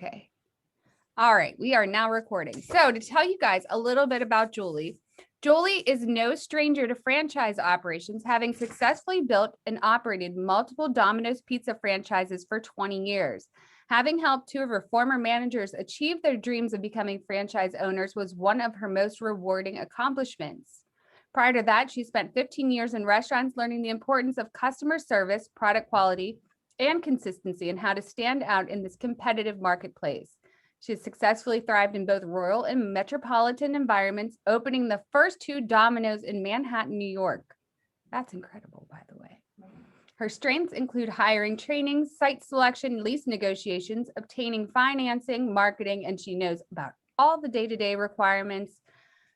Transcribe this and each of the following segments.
Okay. All right, we are now recording. So to tell you guys a little bit about Julie, Julie is no stranger to franchise operations, having successfully built and operated multiple Domino's pizza franchises for 20 years. Having helped two of her former managers achieve their dreams of becoming franchise owners was one of her most rewarding accomplishments. Prior to that, she spent 15 years in restaurants learning the importance of customer service, product quality, and consistency, and how to stand out in this competitive marketplace. She has successfully thrived in both rural and metropolitan environments, opening the first two Domino's in Manhattan, New York. That's incredible, by the way. Her strengths include hiring, training, site selection, lease negotiations, obtaining financing, marketing, and she knows about all the day-to-day requirements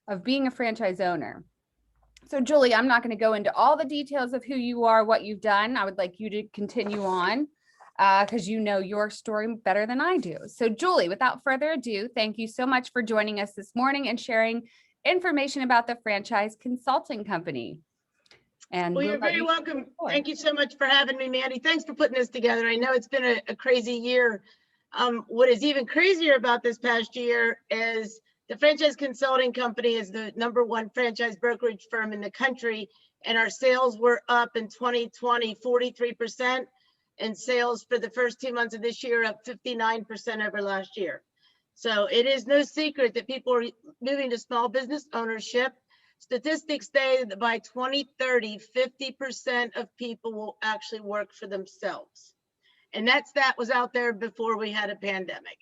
of being a franchise owner. So Julie, I'm not going to go into all the details of who you are, what you've done. I would like you to continue on because you know your story better than I do. So Julie, without further ado, thank you so much for joining us this morning and sharing information about the franchise consulting company. And well, you're very welcome. Thank you so much for having me, Mandy. Thanks for putting this together. I know it's been a crazy year. What is even crazier about this past year is the franchise consulting company is the #1 franchise brokerage firm in the country, and our sales were up in 2020, 43%, and sales for the first 2 months of this year up 59% over last year. So it is no secret that people are moving to small business ownership. Statistics say that by 2030, 50% of people will actually work for themselves. And that was out there before we had a pandemic.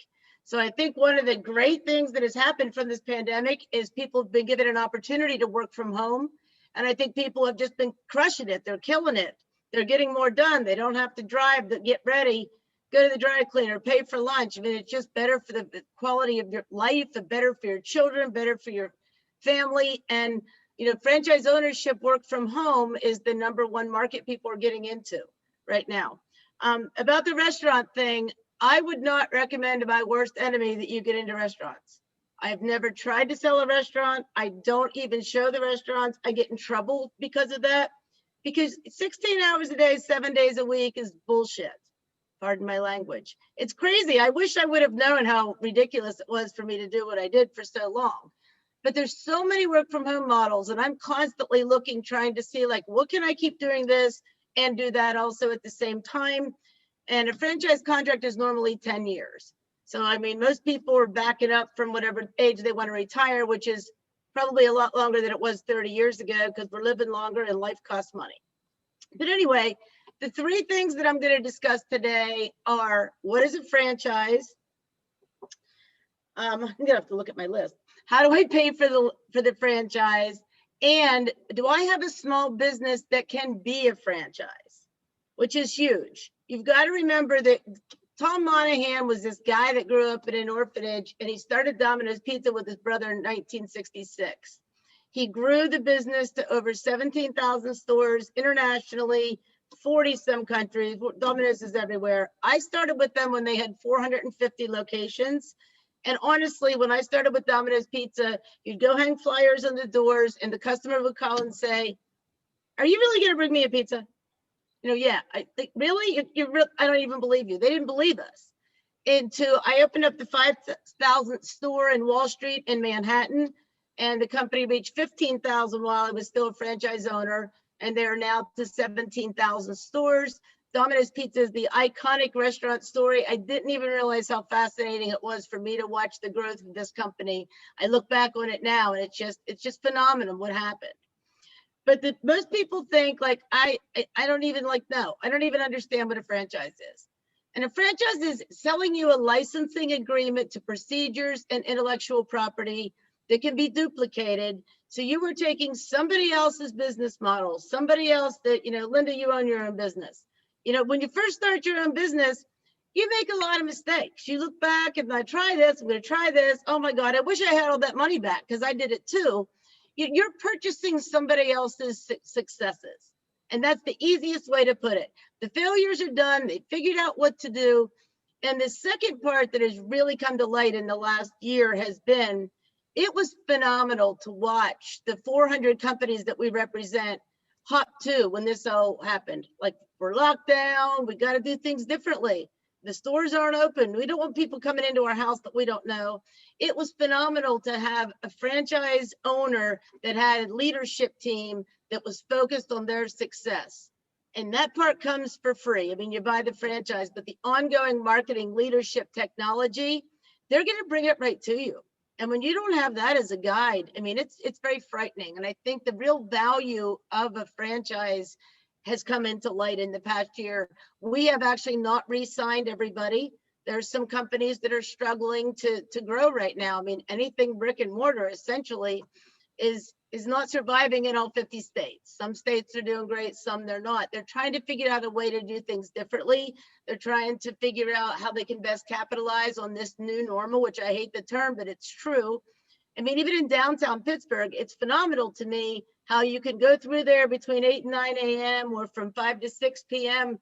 So I think one of the great things that has happened from this pandemic is people have been given an opportunity to work from home. And I think people have just been crushing it. They're killing it. They're getting more done. They don't have to drive to get ready, go to the dry cleaner, pay for lunch. I mean, it's just better for the quality of your life, better for your children, better for your family. And, you know, franchise ownership, work from home is the #1 market people are getting into right now. About the restaurant thing, I would not recommend to my worst enemy that you get into restaurants. I've never tried to sell a restaurant. I don't even show the restaurants. I get in trouble because of that, because 16 hours a day, 7 days a week is bullshit. Pardon my language. It's crazy. I wish I would have known how ridiculous it was for me to do what I did for so long. But there's so many work from home models, and I'm constantly looking, trying to see like, what can I keep doing this and do that also at the same time? And a franchise contract is normally 10 years. So, I mean, most people are backing up from whatever age they want to retire, which is probably a lot longer than it was 30 years ago because we're living longer and life costs money. But anyway, the 3 things that I'm going to discuss today are, what is a franchise? I'm going to have to look at my list. How do I pay for the franchise? And do I have a small business that can be a franchise, which is huge. You've got to remember that Tom Monahan was this guy that grew up in an orphanage, and he started Domino's Pizza with his brother in 1966. He grew the business to over 17,000 stores internationally, 40 some countries. Domino's is everywhere. I started with them when they had 450 locations. And honestly, when I started with Domino's Pizza, you'd go hang flyers on the doors and the customer would call and say, "Are you really going to bring me a pizza?" You know, yeah, I think, really? I don't even believe you. They didn't believe us. I opened up the 5,000th store in Wall Street in Manhattan, and the company reached 15,000 while I was still a franchise owner, and they're now to 17,000 stores. Domino's Pizza is the iconic restaurant story. I didn't even realize how fascinating it was for me to watch the growth of this company. I look back on it now, and it's just phenomenal what happened. But most people think like, I don't even know. I don't even understand what a franchise is. And a franchise is selling you a licensing agreement to procedures and intellectual property that can be duplicated. So you were taking somebody else's business model, somebody else that, you know, Linda, you own your own business. You know, when you first start your own business, you make a lot of mistakes. You look back and I try this, I'm going to try this. Oh my God, I wish I had all that money back because I did it too. You're purchasing somebody else's successes. And that's the easiest way to put it. The failures are done. They figured out what to do. And the second part that has really come to light in the last year has been, it was phenomenal to watch the 400 companies that we represent hop to when this all happened. Like, we're locked down, we got to do things differently. The stores aren't open. We don't want people coming into our house that we don't know. It was phenomenal to have a franchise owner that had a leadership team that was focused on their success. And that part comes for free. I mean, you buy the franchise, but the ongoing marketing, leadership, technology, they're going to bring it right to you. And when you don't have that as a guide, I mean, it's very frightening. And I think the real value of a franchise has come into light in the past year. We have actually not re-signed everybody. There's some companies that are struggling to grow right now. I mean, anything brick and mortar essentially is not surviving in all 50 states. Some states are doing great, some they're not. They're trying to figure out a way to do things differently. They're trying to figure out how they can best capitalize on this new normal, which I hate the term, but it's true. I mean, even in downtown Pittsburgh, it's phenomenal to me how you can go through there between 8 and 9 a.m. or from 5 to 6 p.m.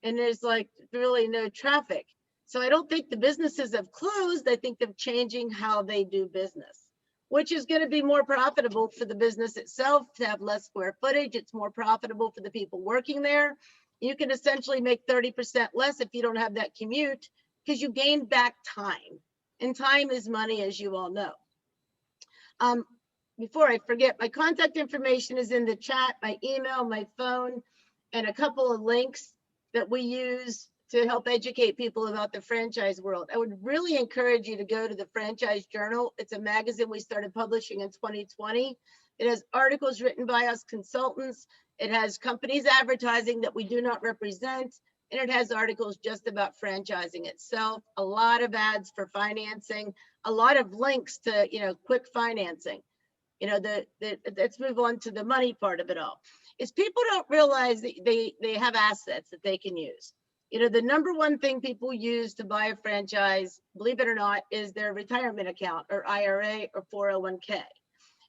and there's like really no traffic. So I don't think the businesses have closed. I think they're changing how they do business, which is going to be more profitable for the business itself to have less square footage. It's more profitable for the people working there. You can essentially make 30% less if you don't have that commute because you gain back time. And time is money, as you all know. Before I forget, my contact information is in the chat, my email, my phone, and a couple of links that we use to help educate people about the franchise world. I would really encourage you to go to the Franchise Journal. It's a magazine we started publishing in 2020. It has articles written by us consultants. It has companies advertising that we do not represent. And it has articles just about franchising itself, a lot of ads for financing, a lot of links to, quick financing. Let's move on to the money part of it all. Is people don't realize that they have assets that they can use. The number one thing people use to buy a franchise, believe it or not, is their retirement account or IRA or 401k.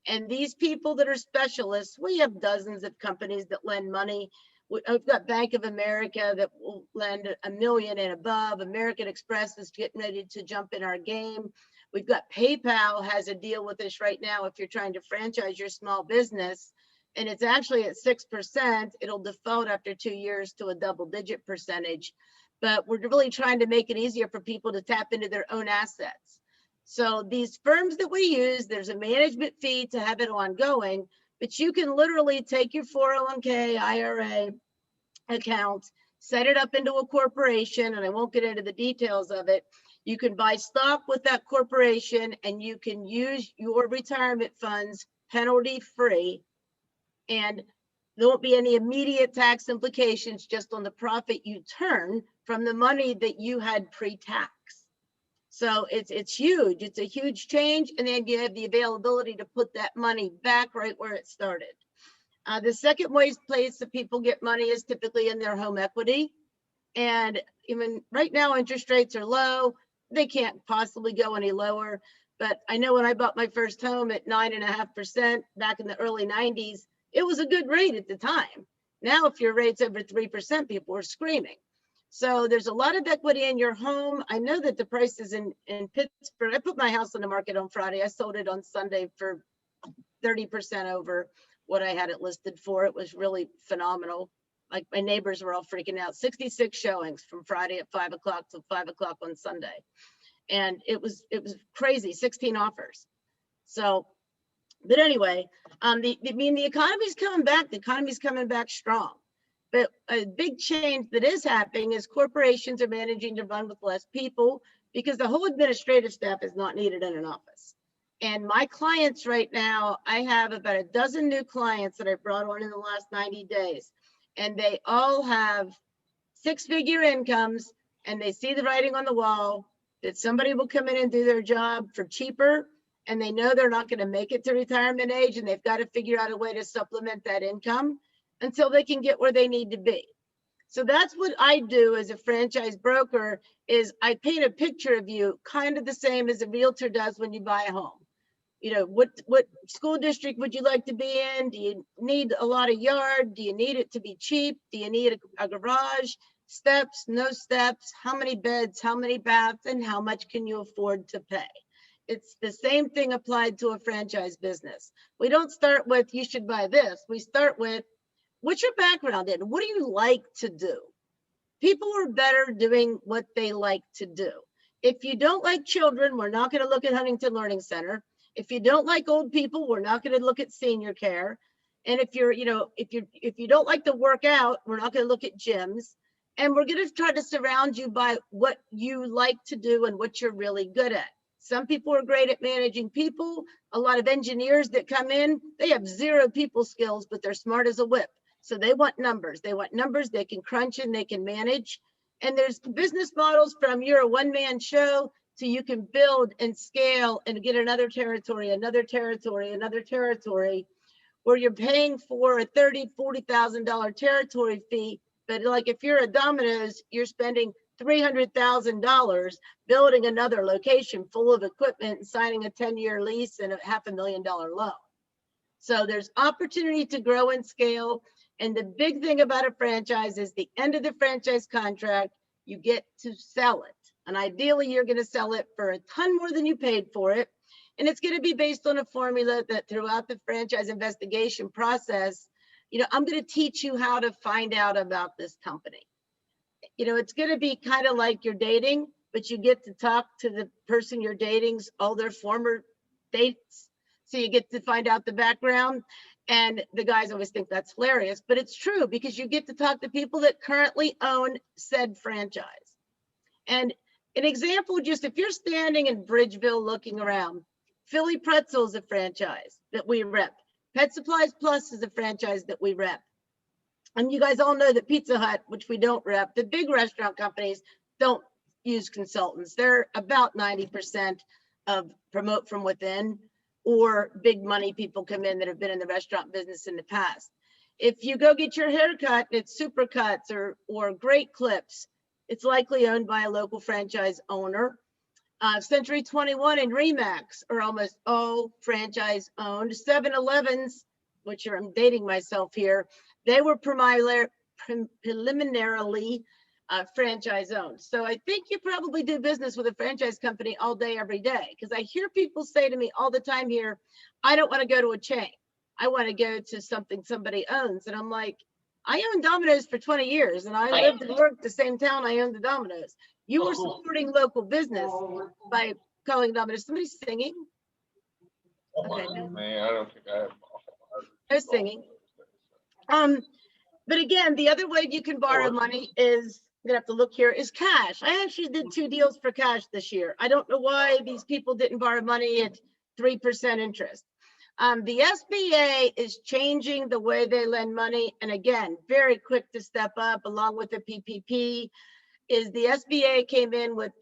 And these people that are specialists, we have dozens of companies that lend money. We've got Bank of America that will lend $1 million and above. American Express is getting ready to jump in our game. We've got PayPal has a deal with us right now if you're trying to franchise your small business, and it's actually at 6%. It'll default after 2 years to a double-digit percentage, but we're really trying to make it easier for people to tap into their own assets. So these firms that we use, there's a management fee to have it ongoing, but you can literally take your 401k, IRA account, set it up into a corporation, and I won't get into the details of it. You can buy stock with that corporation and you can use your retirement funds penalty free. And there won't be any immediate tax implications, just on the profit you turn from the money that you had pre-tax. So it's huge. It's a huge change. And then you have the availability to put that money back right where it started. The second place that people get money is typically in their home equity. And even right now, interest rates are low. They can't possibly go any lower. But I know when I bought my first home at 9.5% back in the early 90s, it was a good rate at the time. Now, if your rate's over 3%, people are screaming. So there's a lot of equity in your home. I know that the prices in Pittsburgh, I put my house on the market on Friday. I sold it on Sunday for 30% over what I had it listed for. It was really phenomenal. Like my neighbors were all freaking out. 66 showings from Friday at 5 o'clock till 5 o'clock on Sunday. And it was crazy, 16 offers. So, but anyway, the economy's coming back. The economy's coming back strong. But a big change that is happening is corporations are managing to run with less people because the whole administrative staff is not needed in an office. And my clients right now, I have about a dozen new clients that I brought on in the last 90 days. And they all have six-figure incomes, and they see the writing on the wall that somebody will come in and do their job for cheaper, and they know they're not going to make it to retirement age, and they've got to figure out a way to supplement that income until they can get where they need to be. So that's what I do as a franchise broker, is I paint a picture of you kind of the same as a realtor does when you buy a home. What school district would you like to be in? Do you need a lot of yard? Do you need it to be cheap? Do you need a garage? Steps, no steps? How many beds, how many baths, and how much can you afford to pay? It's the same thing applied to a franchise business. We don't start with, you should buy this. We start with, what's your background in? What do you like to do? people are better doing what they like to do. If you don't like children, we're not going to look at Huntington Learning Center. If you don't like old people, we're not going to look at senior care. And if you're, if you don't like to work out, we're not going to look at gyms. And we're going to try to surround you by what you like to do and what you're really good at. Some people are great at managing people. A lot of engineers that come in, they have zero people skills, but they're smart as a whip. So they want numbers. They want numbers they can crunch and they can manage. And there's business models from you're a one-man show to you can build and scale and get another territory, another territory, another territory, where you're paying for a $30,000, $40,000 territory fee. But like if you're a Domino's, you're spending $300,000 building another location full of equipment and signing a 10-year lease and a $500,000 loan. So there's opportunity to grow and scale. And the big thing about a franchise is the end of the franchise contract, you get to sell it. And ideally, you're going to sell it for a ton more than you paid for it. And it's going to be based on a formula that throughout the franchise investigation process, I'm going to teach you how to find out about this company. It's going to be kind of like you're dating, but you get to talk to the person you're dating's all their former dates. So you get to find out the background. And the guys always think that's hilarious, but it's true because you get to talk to people that currently own said franchise. And an example, just if you're standing in Bridgeville looking around, Philly Pretzel is a franchise that we rep. Pet Supplies Plus is a franchise that we rep. And you guys all know that Pizza Hut, which we don't rep, the big restaurant companies don't use consultants. They're about 90% of promote from within, or big money people come in that have been in the restaurant business in the past. If you go get your hair cut, it's Supercuts or Great Clips, it's likely owned by a local franchise owner. Century 21 and Remax are almost all franchise owned. 7-Elevens, which I'm dating myself here, they were preliminarily franchise owned. So I think you probably do business with a franchise company all day, every day. Because I hear people say to me all the time here, I don't want to go to a chain. I want to go to something somebody owns. And I'm like, I owned Domino's for 20 years and I lived and worked the same town I owned the Domino's. You were supporting local business by calling Domino's. Somebody's singing? Okay. Man, I don't think I have. No singing. But again, the other way you can borrow money is, I'm gonna have to look here, is cash. I actually did 2 deals for cash this year. I don't know why these people didn't borrow money at 3% interest. The SBA is changing the way they lend money. And again, very quick to step up along with the PPP is the SBA came in with,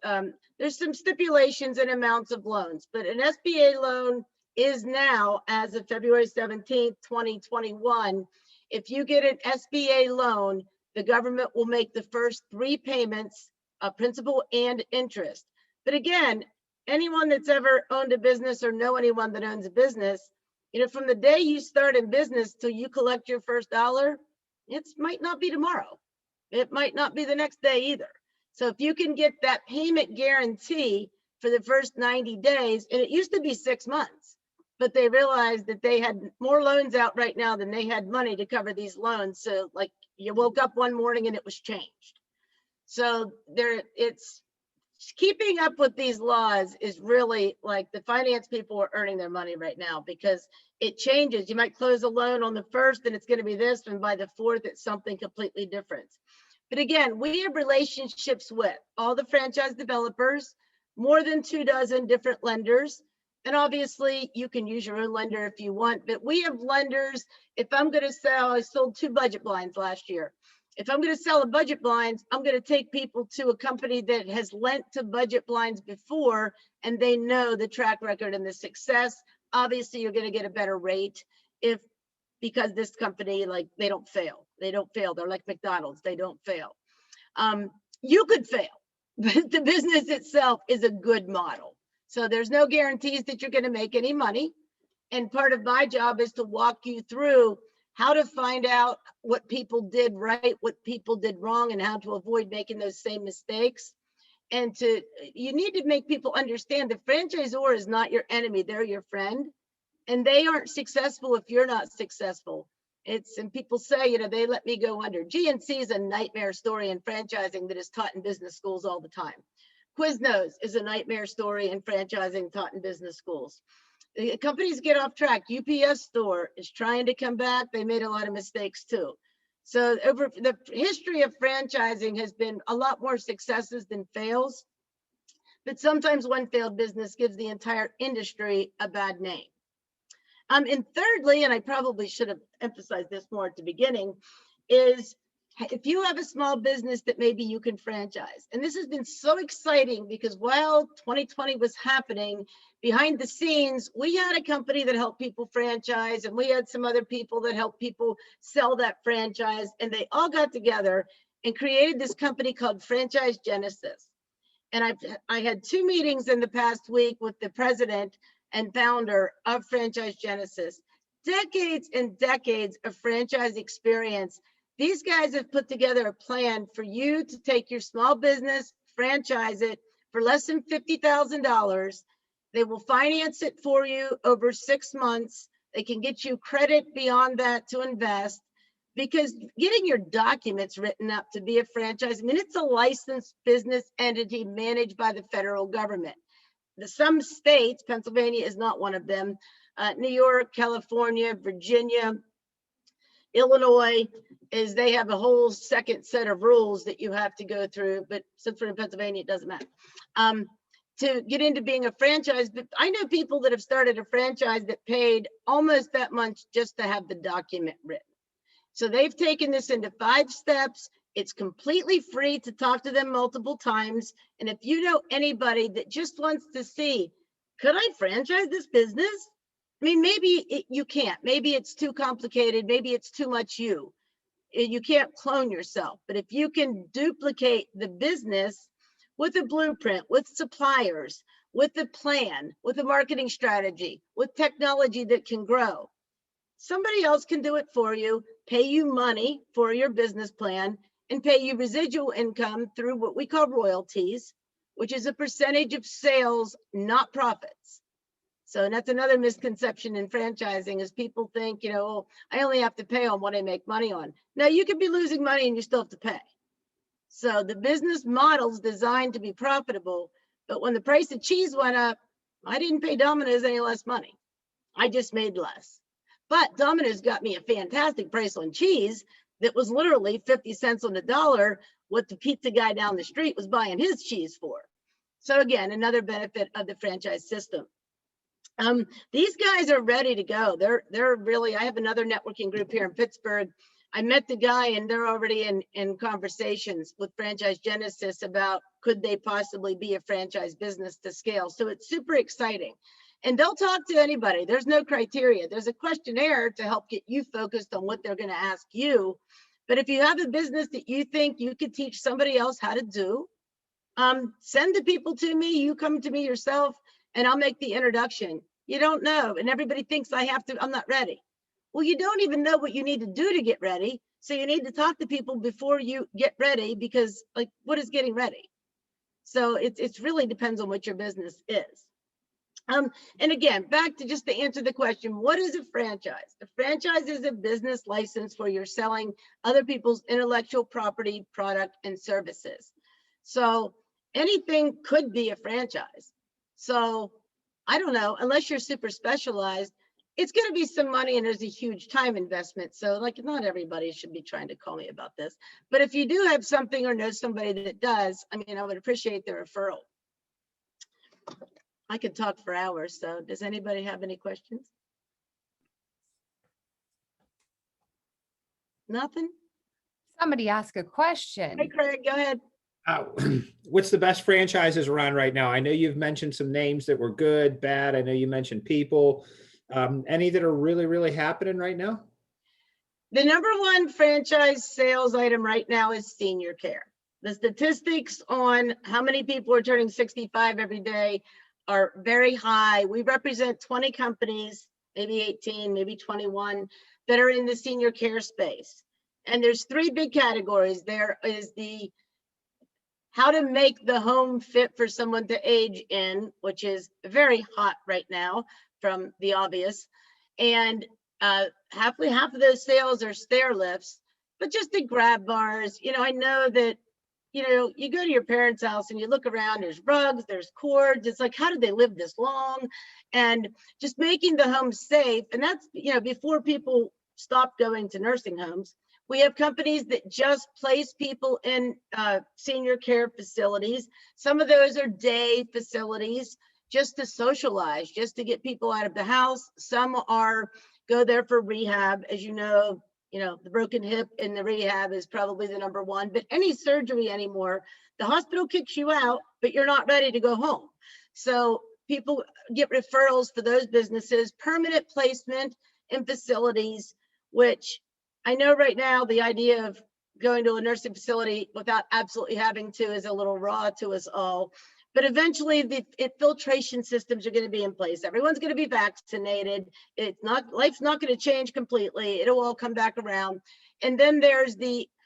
there's some stipulations and amounts of loans, but an SBA loan is now, as of February 17th, 2021, if you get an SBA loan, the government will make the first 3 payments of principal and interest. But again, anyone that's ever owned a business or know anyone that owns a business, from the day you start in business till you collect your first dollar, it might not be tomorrow. It might not be the next day either. So if you can get that payment guarantee for the first 90 days, and it used to be 6 months, but they realized that they had more loans out right now than they had money to cover these loans. So like you woke up one morning and it was changed. So it's keeping up with these laws is really like the finance people are earning their money right now because it changes. You might close a loan on the 1st and it's going to be this, and by the 4th, it's something completely different. But again, we have relationships with all the franchise developers, more than 24 different lenders. And obviously you can use your own lender if you want, but we have lenders. If I'm going to sell, I sold 2 budget blinds last year. If I'm going to sell a budget blinds, I'm going to take people to a company that has lent to budget blinds before, and they know the track record and the success. Obviously you're going to get a better rate because this company, like, they don't fail. They don't fail. They're like McDonald's. They don't fail. You could fail, but the business itself is a good model. So there's no guarantees that you're going to make any money. And part of my job is to walk you through how to find out what people did right, what people did wrong, and how to avoid making those same mistakes. And you need to make people understand the franchisor is not your enemy. They're your friend. And they aren't successful if you're not successful. And people say, they let me go under. GNC is a nightmare story in franchising that is taught in business schools all the time. Quiznos is a nightmare story in franchising taught in business schools. Companies get off track. UPS store is trying to come back. They made a lot of mistakes too. So over the history of franchising has been a lot more successes than fails. But sometimes one failed business gives the entire industry a bad name. And thirdly, and I probably should have emphasized this more at the beginning, is if you have a small business that maybe you can franchise. And this has been so exciting because while 2020 was happening, behind the scenes, we had a company that helped people franchise, and we had some other people that helped people sell that franchise. And they all got together and created this company called Franchise Genesis. And I had 2 meetings in the past week with the president and founder of Franchise Genesis. Decades and decades of franchise experience. These guys have put together a plan for you to take your small business, franchise it for less than $50,000. They will finance it for you over 6 months. They can get you credit beyond that to invest, because getting your documents written up to be a franchise, it's a licensed business entity managed by the federal government. Some states, Pennsylvania is not one of them, New York, California, Virginia, Illinois, they have a whole second set of rules that you have to go through. But since we're in Pennsylvania, it doesn't matter. To get into being a franchise, but I know people that have started a franchise that paid almost that much just to have the document written. So they've taken this into 5 steps. It's completely free to talk to them multiple times. And if you know anybody that just wants to see, could I franchise this business? Maybe you can't. Maybe it's too complicated. Maybe it's too much you. You can't clone yourself. But if you can duplicate the business with a blueprint, with suppliers, with a plan, with a marketing strategy, with technology that can grow, somebody else can do it for you, pay you money for your business plan, and pay you residual income through what we call royalties, which is a percentage of sales, not profits. So that's another misconception in franchising, is people think, oh, I only have to pay on what I make money on. Now, you could be losing money and you still have to pay. So the business model's designed to be profitable, but when the price of cheese went up, I didn't pay Domino's any less money. I just made less. But Domino's got me a fantastic price on cheese that was literally 50 cents on the dollar what the pizza guy down the street was buying his cheese for. So again, another benefit of the franchise system. These guys are ready to go. They're really, I have another networking group here in Pittsburgh. I met the guy and they're already in conversations with Franchise Genesis about could they possibly be a franchise business to scale. So it's super exciting. And they'll talk to anybody. There's no criteria. There's a questionnaire to help get you focused on what they're going to ask you. But if you have a business that you think you could teach somebody else how to do, send the people to me. You come to me yourself and I'll make the introduction. You don't know. And everybody thinks I'm not ready. Well, you don't even know what you need to do to get ready. So you need to talk to people before you get ready, because what is getting ready? So it really depends on what your business is. And again, back to just to answer the question, what is a franchise? A franchise is a business license where you're selling other people's intellectual property, product, and services. So anything could be a franchise. So I don't know, unless you're super specialized, it's going to be some money and there's a huge time investment. So not everybody should be trying to call me about this. But if you do have something or know somebody that does, I would appreciate the referral. I could talk for hours. So does anybody have any questions? Nothing? Somebody ask a question. Hey, Craig, go ahead. What's the best franchises around right now? I know you've mentioned some names that were good, bad. I know you mentioned people. Any that are really, really happening right now? The number one franchise sales item right now is senior care. The statistics on how many people are turning 65 every day are very high. We represent 20 companies, maybe 18, maybe 21, that are in the senior care space. And there's 3 big categories. There is the how to make the home fit for someone to age in, which is very hot right now from the obvious. And half of those sales are stair lifts, but just the grab bars. I know that, you go to your parents' house and you look around, there's rugs, there's cords. It's like, how did they live this long? And just making the home safe. And that's, before people stop going to nursing homes. We have companies that just place people in senior care facilities. Some of those are day facilities just to socialize, just to get people out of the house. Some go there for rehab. As you know, the broken hip in the rehab is probably the #1, but any surgery anymore, the hospital kicks you out, but you're not ready to go home. So people get referrals for those businesses, permanent placement in facilities, which I know right now the idea of going to a nursing facility without absolutely having to is a little raw to us all. But eventually the filtration systems are going to be in place. Everyone's going to be vaccinated. Life's not going to change completely. It'll all come back around. And then there's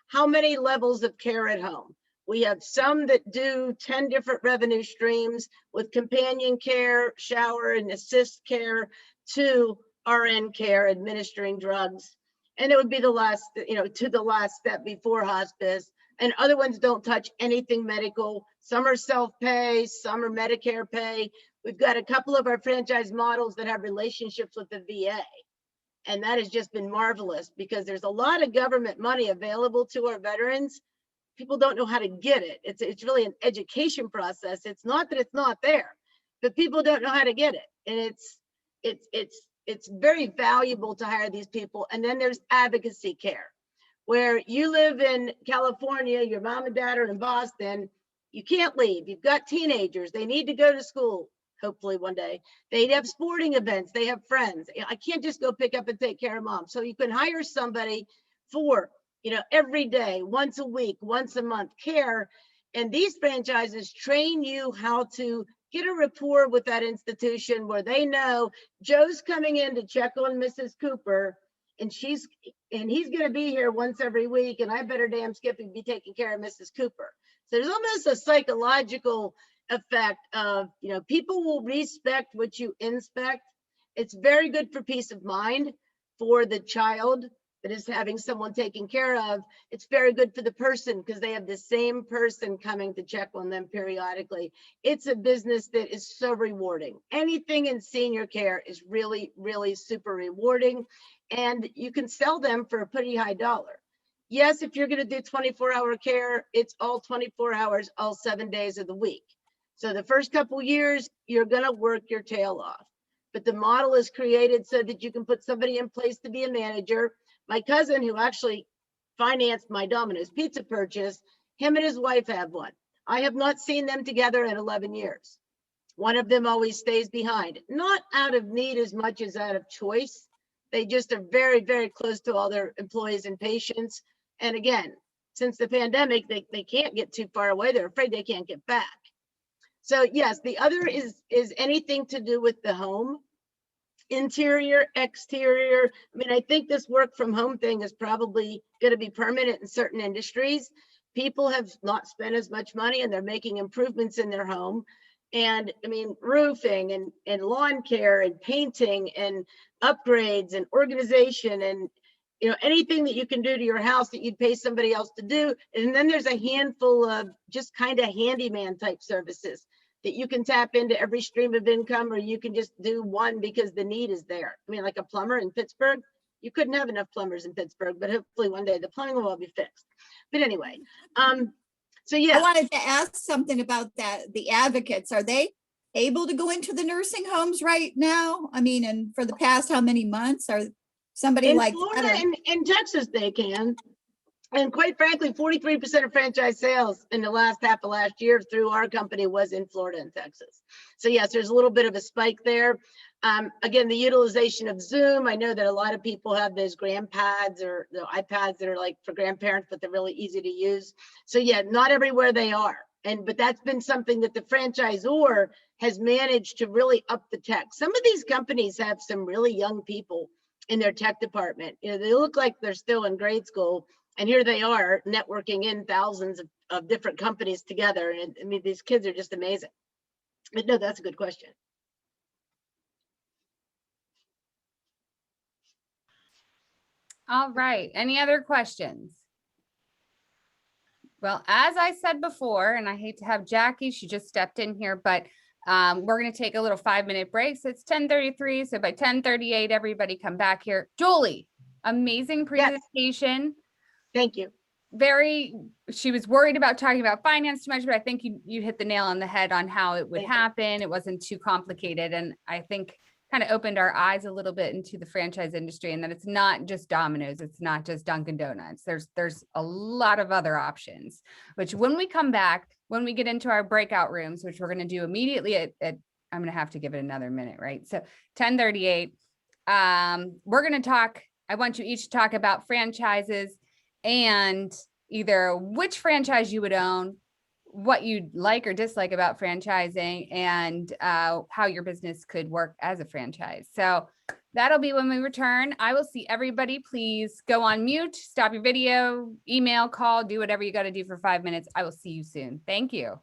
how many levels of care at home. We have some that do 10 different revenue streams with companion care, shower and assist care, to RN care, administering drugs. And it would be the last step before hospice. And other ones don't touch anything medical. Some are self-pay, some are Medicare pay. We've got a couple of our franchise models that have relationships with the VA. And that has just been marvelous because there's a lot of government money available to our veterans. People don't know how to get it. It's really an education process. It's not that it's not there, but people don't know how to get it. And it's very valuable to hire these people. And then there's advocacy care, where you live in California, your mom and dad are in Boston, you can't leave. You've got teenagers, they need to go to school, hopefully one day. They have sporting events, they have friends. I can't just go pick up and take care of mom. So you can hire somebody for, every day, once a week, once a month care. And these franchises train you how to get a rapport with that institution where they know Joe's coming in to check on Mrs. Cooper, and he's going to be here once every week, and I better damn Skippy be taking care of Mrs. Cooper. So there's almost a psychological effect of, people will respect what you inspect. It's very good for peace of mind for the child that is having someone taken care of. It's very good for the person because they have the same person coming to check on them periodically. It's a business that is so rewarding. Anything in senior care is really, really super rewarding. And you can sell them for a pretty high dollar. Yes, if you're going to do 24-hour care, it's all 24 hours, all 7 days of the week. So the first couple years, you're going to work your tail off. But the model is created so that you can put somebody in place to be a manager. My cousin, who actually financed my Domino's pizza purchase, him and his wife have one. I have not seen them together in 11 years. One of them always stays behind, not out of need as much as out of choice. They just are very, very close to all their employees and patients. And again, since the pandemic, they can't get too far away. They're afraid they can't get back. So yes, the other is anything to do with the home, interior, exterior. I mean, I think this work from home thing is probably going to be permanent in certain industries. People have not spent as much money and they're making improvements in their home. And I mean, roofing and lawn care and painting and upgrades and organization and, anything that you can do to your house that you'd pay somebody else to do. And then there's a handful of just kind of handyman type services that you can tap into every stream of income, or you can just do one because the need is there. I mean, like a plumber in Pittsburgh, you couldn't have enough plumbers in Pittsburgh, but hopefully one day the plumbing will all be fixed. But anyway, so yeah. I wanted to ask something about that. The advocates, are they able to go into the nursing homes right now? I mean, and for the past how many months? Are somebody in like Florida that, and in Texas they can. And quite frankly, 43% of franchise sales in the last half of last year through our company was in Florida and Texas. So yes, there's a little bit of a spike there. Again, the utilization of Zoom. I know that a lot of people have those grandpads or the iPads that are like for grandparents, but they're really easy to use. So yeah, not everywhere they are. But that's been something that the franchisor has managed to really up the tech. Some of these companies have some really young people in their tech department. They look like they're still in grade school. And here they are networking in thousands of different companies together. And I mean, these kids are just amazing. But no, that's a good question. All right. Any other questions? Well, as I said before, and I hate to have Jackie, she just stepped in here, but we're going to take a little 5-minute break. So it's 10:33. So by 10:38, everybody come back here. Julie, amazing Yes. presentation. Thank you. She was worried about talking about finance too much, but I think you hit the nail on the head on how it would Thank you. happen. It wasn't too complicated. And I think kind of opened our eyes a little bit into the franchise industry, and that it's not just Domino's. It's not just Dunkin' Donuts. There's a lot of other options, which when we come back, when we get into our breakout rooms, which we're going to do immediately at I'm going to have to give it another minute, right? So 10:38, we're going to talk. I want you each to talk about franchises and either which franchise you would own, what you like or dislike about franchising, and how your business could work as a franchise. So that'll be when we return. I will see everybody. Please go on mute, stop your video, email, call, do whatever you got to do for 5 minutes. I will see you soon. Thank you.